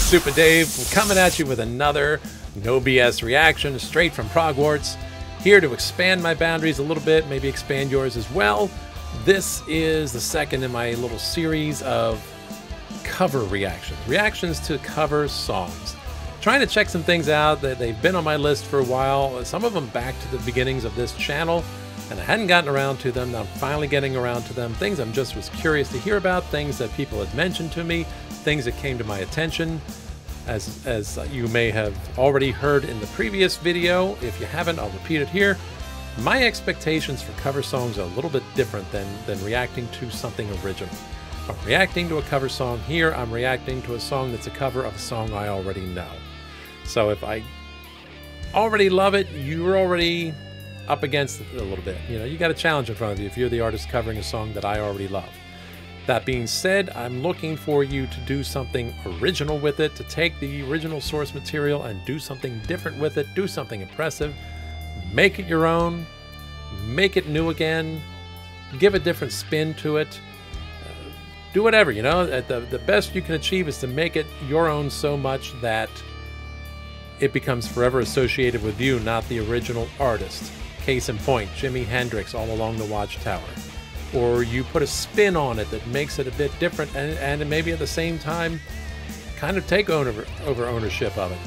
Super Dave coming at you with another no BS reaction straight from Progwarts, here to expand my boundaries a little bit, maybe expand yours as well. This is the second in my little series of cover reactions to cover songs. Trying to check some things out that they've been on my list for a while, some of them back to the beginnings of this channel, and I hadn't gotten around to them. Now I'm finally getting around to them. Things I'm just was curious to hear about, things that people had mentioned to me, things that came to my attention. As you may have already heard in the previous video, if you haven't, I'll repeat it here. My expectations for cover songs are a little bit different than reacting to something original. If I'm reacting to a cover song here, I'm reacting to a song that's a cover of a song I already know. So if I already love it, you're already up against it a little bit. You know, you got a challenge in front of you if you're the artist covering a song that I already love. That being said, I'm looking for you to do something original with it, to take the original source material and do something different with it, do something impressive, make it your own, make it new again, give a different spin to it, do whatever, you know. The best you can achieve is to make it your own so much that it becomes forever associated with you, not the original artist. Case in point, Jimi Hendrix, All Along the Watchtower. Or you put a spin on it that makes it a bit different and maybe at the same time kind of take over ownership of it.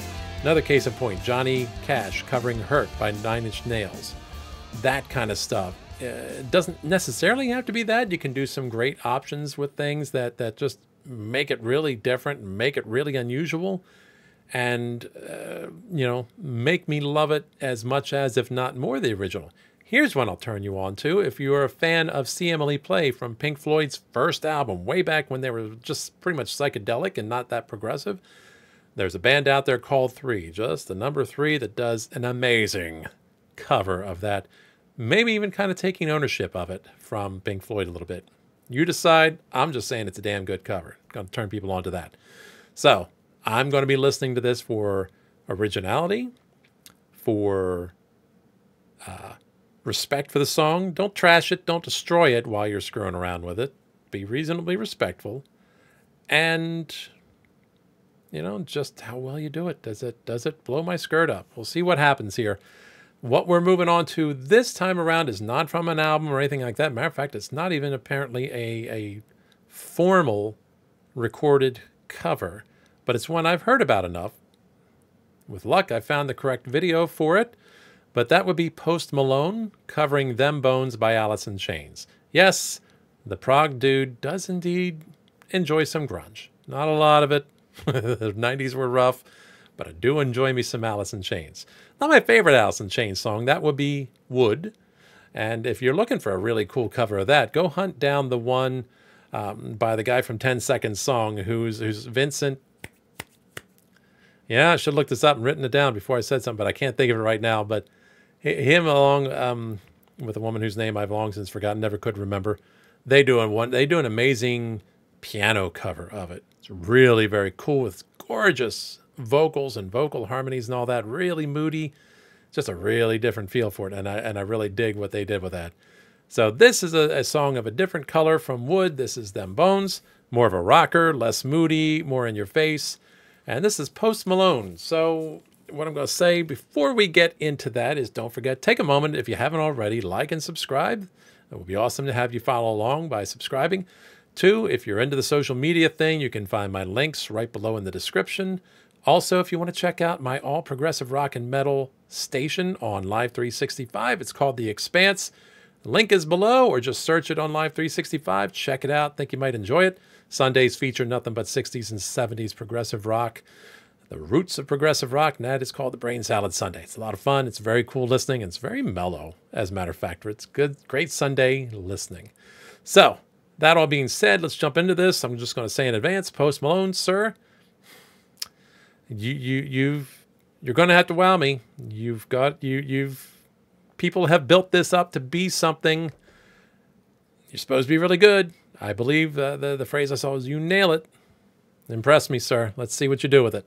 Another case in point, Johnny Cash covering Hurt by 9 Inch Nails. That kind of stuff. It doesn't necessarily have to be that. You can do some great options with things that just make it really different, make it really unusual, and you know, make me love it as much as, if not more, the original. Here's one I'll turn you on to. If you're a fan of See Emily Play from Pink Floyd's first album, way back when they were just pretty much psychedelic and not that progressive, there's a band out there called 3, just the number 3, that does an amazing cover of that. Maybe even kind of taking ownership of it from Pink Floyd a little bit. You decide. I'm just saying it's a damn good cover. Going to turn people on to that. So I'm going to be listening to this for originality, for respect for the song. Don't trash it. Don't destroy it while you're screwing around with it. Be reasonably respectful. And, you know, just how well you do it. Does it blow my skirt up? We'll see what happens here. What we're moving on to this time around is not from an album or anything like that. Matter of fact, it's not even apparently a formal recorded cover, but it's one I've heard about enough. With luck, I found the correct video for it. But that would be Post Malone covering Them Bones by Alice in Chains. Yes, the prog dude does indeed enjoy some grunge. Not a lot of it. The 90s were rough, but I do enjoy me some Alice in Chains. Not my favorite Alice in Chains song. That would be Wood. And if you're looking for a really cool cover of that, go hunt down the one by the guy from 10 Seconds Song, who's Vincent. Yeah, I should look this up and written it down before I said something, but I can't think of it right now. But him along with a woman whose name I've long since forgotten, never could remember. They do an amazing piano cover of it. It's really very cool with gorgeous vocals and vocal harmonies and all that. Really moody. Just a really different feel for it, and I really dig what they did with that. So this is a song of a different color from Wood. This is Them Bones, more of a rocker, less moody, more in your face. And this is Post Malone. So what I'm going to say before we get into that is, don't forget, take a moment, if you haven't already, like and subscribe. It would be awesome to have you follow along by subscribing. 2, if you're into the social media thing, you can find my links right below in the description. Also, if you want to check out my all progressive rock and metal station on Live 365, it's called The Expanse. The link is below, or just search it on Live 365. Check it out. Think you might enjoy it. Sundays feature nothing but 60s and 70s progressive rock, the roots of progressive rock, and that is called the Brain Salad Sunday. It's a lot of fun. It's very cool listening. And it's very mellow, as a matter of fact. It's good, great Sunday listening. So, that all being said, let's jump into this. I'm just going to say in advance, Post Malone, sir, you're going to have to wow me. People have built this up to be something. You're supposed to be really good. I believe the phrase I saw was, you nail it. Impress me, sir. Let's see what you do with it.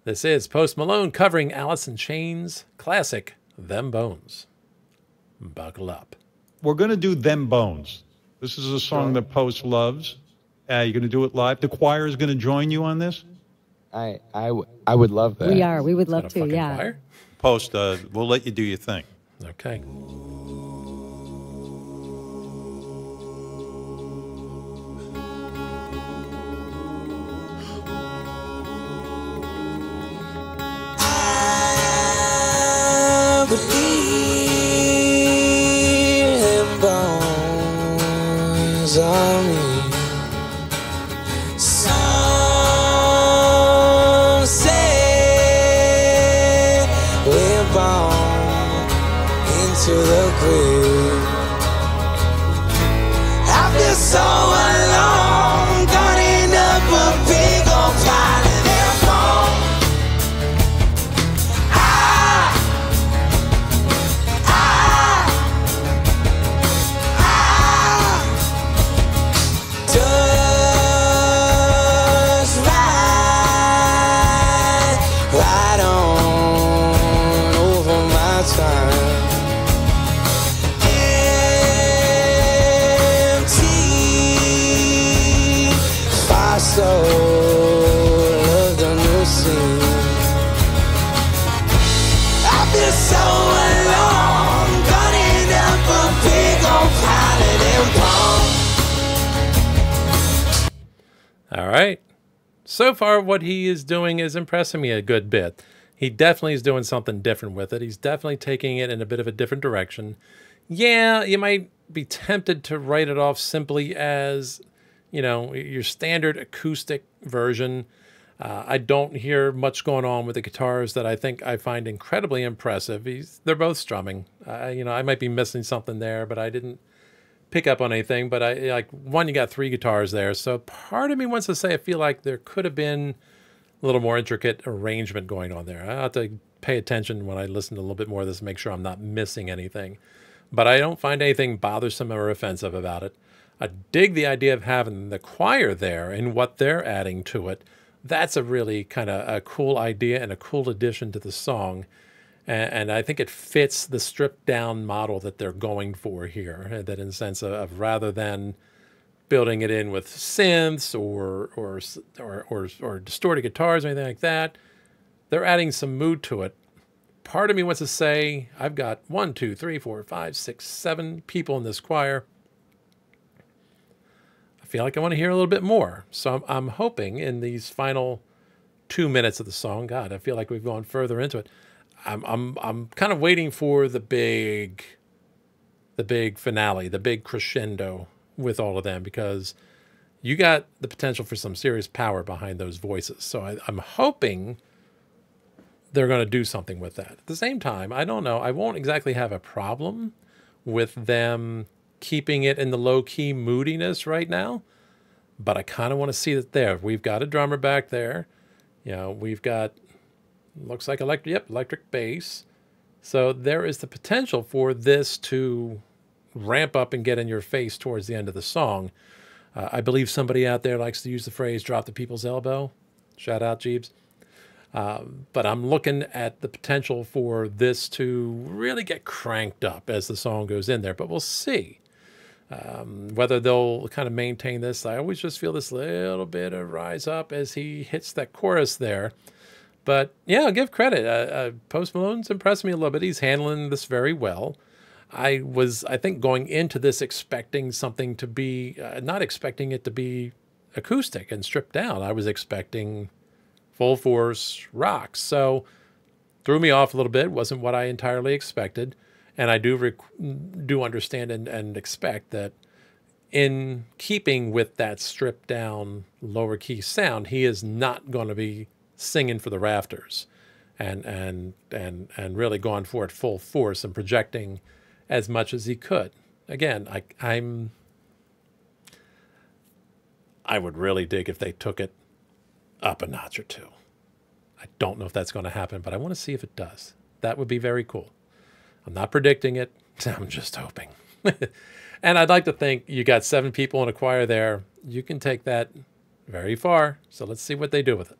This is Post Malone covering Alice in Chains' classic, Them Bones. Buckle up. We're going to do Them Bones. This is a song that Post loves. You're going to do it live. The choir is going to join you on this? I would love that. We would love Is that to. a fucking Yeah. choir? Post, we'll let you do your thing. Okay. I believe in bones on me. Some say we're born into the grave. After so long, gunning up a big old pile of their bones. Just ride on over my time. Empty fire soul of the new scene. After so long, gunning up a big old pile of them bones. All right. So far, what he is doing is impressing me a good bit. He definitely is doing something different with it. He's definitely taking it in a bit of a different direction. Yeah, you might be tempted to write it off simply as, you know, your standard acoustic version. I don't hear much going on with the guitars that I think I find incredibly impressive. They're both strumming. You know, I might be missing something there, but I didn't pick up on anything. But you got 3 guitars there. So part of me wants to say I feel like there could have been a little more intricate arrangement going on there. I have to pay attention when I listen to a little bit more of this to make sure I'm not missing anything. But I don't find anything bothersome or offensive about it. I dig the idea of having the choir there and what they're adding to it. That's a really kind of a cool idea and a cool addition to the song. And I think it fits the stripped down model that they're going for here. That in the sense of rather than building it in with synths or distorted guitars or anything like that, they're adding some mood to it. Part of me wants to say, I've got 1, 2, 3, 4, 5, 6, 7 people in this choir. I feel like I want to hear a little bit more. So I'm hoping in these final 2 minutes of the song, God, I feel like we've gone further into it. I'm kind of waiting for the big finale, the big crescendo with all of them, because you got the potential for some serious power behind those voices. So I'm hoping they're going to do something with that. At the same time, I don't know. I won't exactly have a problem with them keeping it in the low-key moodiness right now, but I kind of want to see it there. We've got a drummer back there. You know, we've got, looks like electric bass. So there is the potential for this to ramp up and get in your face towards the end of the song. I believe somebody out there likes to use the phrase drop the people's elbow. Shout out, Jeeves. But I'm looking at the potential for this to really get cranked up as the song goes in there. But we'll see whether they'll kind of maintain this. I always just feel this little bit of rise up as he hits that chorus there. But yeah, I'll give credit. Post Malone's impressed me a little bit. He's handling this very well. I think, going into this expecting something to be, not expecting it to be acoustic and stripped down. I was expecting full force rock. So threw me off a little bit. Wasn't what I entirely expected. And I do understand and expect that in keeping with that stripped down lower key sound, he is not going to be singing for the rafters and really going for it full force and projecting as much as he could. Again, I would really dig if they took it up a notch or two. I don't know if that's going to happen, but I want to see if it does. That would be very cool. I'm not predicting it. I'm just hoping. And I'd like to think you got 7 people in a choir there. You can take that very far. So let's see what they do with it.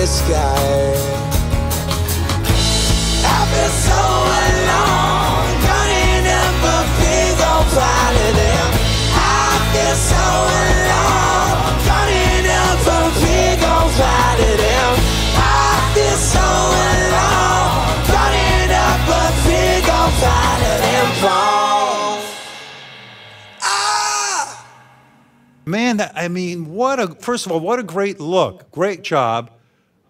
sky. I've been so alone, running up a big old pile of them. I've been so alone, running up a big old pile of them. I've been so alone, running up a big old pile of them bones. Ah! Man, I mean, first of all, what a great look. Great job.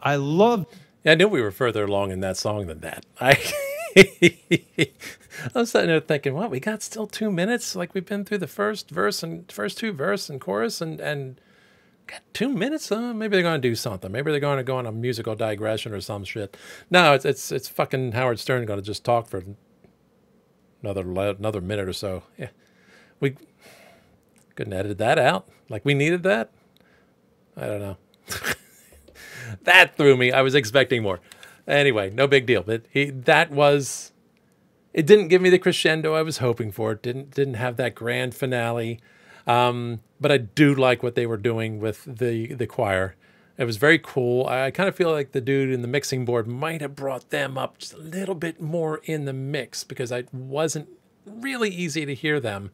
I love. Yeah, I knew we were further along in that song than that. I was sitting there thinking, what, we got still 2 minutes? Like we've been through the first two verse and chorus and got 2 minutes? Maybe they're going to do something. Maybe they're going to go on a musical digression or some shit. No, it's fucking Howard Stern going to just talk for another minute or so. Yeah, we couldn't edit that out. Like we needed that. I don't know. That threw me. I was expecting more. Anyway, no big deal. But it didn't give me the crescendo I was hoping for. It didn't have that grand finale. But I do like what they were doing with the choir. It was very cool. I kind of feel like the dude in the mixing board might have brought them up just a little bit more in the mix because I wasn't really easy to hear them.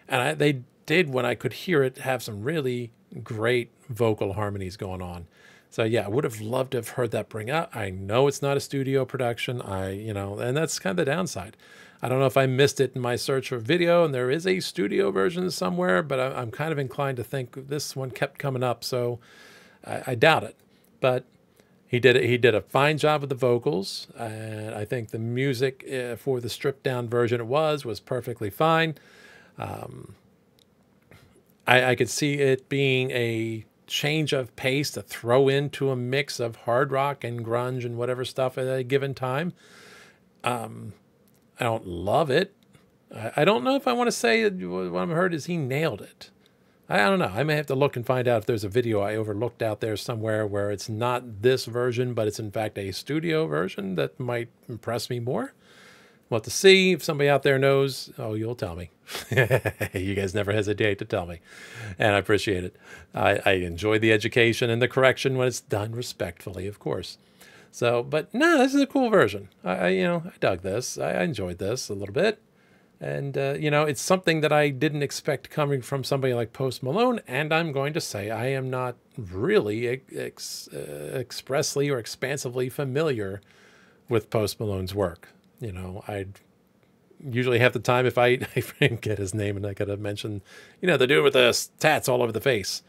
And they did, when I could hear it, have some really great vocal harmonies going on. So yeah, I would have loved to have heard that bring up. I know it's not a studio production. And that's kind of the downside. I don't know if I missed it in my search for video, and there is a studio version somewhere, but I'm kind of inclined to think this one kept coming up, so I doubt it. But he did it. He did a fine job with the vocals, and I think the music for the stripped down version was perfectly fine. I could see it being a change of pace to throw into a mix of hard rock and grunge and whatever stuff at a given time. I don't love it. I don't know if I want to say what I've heard is he nailed it. I don't know. I may have to look and find out if there's a video I overlooked out there somewhere where it's not this version, but it's in fact a studio version that might impress me more. We'll have to see. If somebody out there knows, you'll tell me. You guys never hesitate to tell me, and I appreciate it. I enjoy the education and the correction when it's done respectfully, of course. So, but no, this is a cool version. I dug this. I enjoyed this a little bit, and it's something that I didn't expect coming from somebody like Post Malone. And I'm going to say I am not really expressly or expansively familiar with Post Malone's work. I'd usually have the time if I forget his name and I got to mention, the dude with the tats all over the face.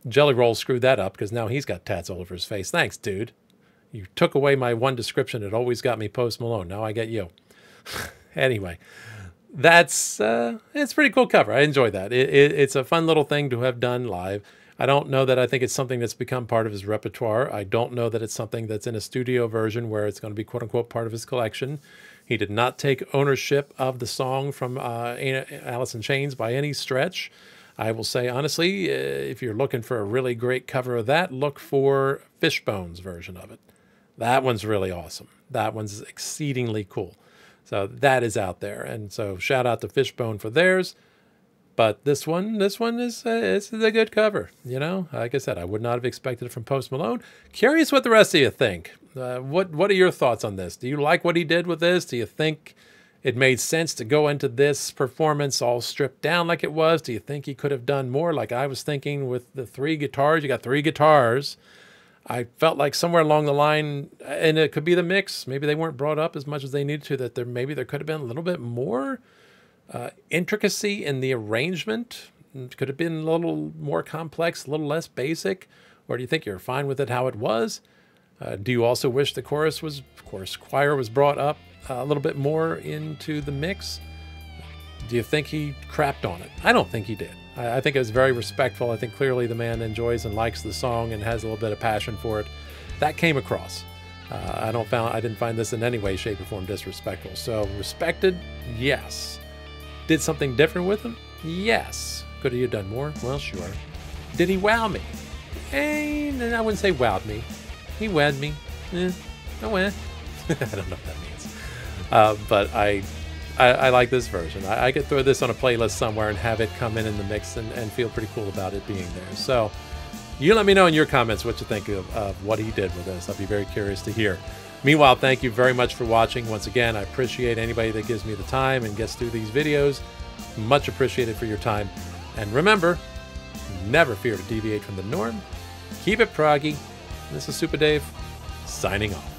Jelly Roll screwed that up because now he's got tats all over his face. Thanks, dude. You took away my one description. It always got me Post Malone. Now I get you. Anyway, it's a pretty cool cover. I enjoy that. It's a fun little thing to have done live. I don't know that I think it's something that's become part of his repertoire. I don't know that it's something that's in a studio version where it's going to be quote-unquote part of his collection. He did not take ownership of the song from Alice in Chains by any stretch. I will say, honestly, if you're looking for a really great cover of that, look for Fishbone's version of it. That one's really awesome. That one's exceedingly cool. So that is out there. And so shout out to Fishbone for theirs. But this one is it's a good cover. Like I said, I would not have expected it from Post Malone. Curious what the rest of you think. What are your thoughts on this? Do you like what he did with this? Do you think it made sense to go into this performance all stripped down like it was? Do you think he could have done more? Like I was thinking with the 3 guitars, you got 3 guitars. I felt like somewhere along the line, and it could be the mix. Maybe they weren't brought up as much as they needed to, that there could have been a little bit more intricacy in the arrangement. It could have been a little more complex, a little less basic. Or do you think you're fine with it how it was? Do you also wish the choir was brought up a little bit more into the mix? Do you think he crapped on it? I don't think he did. I think it was very respectful. I think clearly the man enjoys and likes the song and has a little bit of passion for it. That came across. I didn't find this in any way, shape, or form disrespectful. So respected, yes. Did something different with him? Yes. Could he have done more? Well, sure. Did he wow me? I wouldn't say wowed me. He wowed me. I went. I don't know what that means. But I like this version. I could throw this on a playlist somewhere and have it come in the mix and feel pretty cool about it being there. So You let me know in your comments what you think of what he did with this. I'll be very curious to hear. Meanwhile, thank you very much for watching. Once again, I appreciate anybody that gives me the time and gets through these videos. Much appreciated for your time. And remember, never fear to deviate from the norm. Keep it proggy. This is Super Dave, signing off.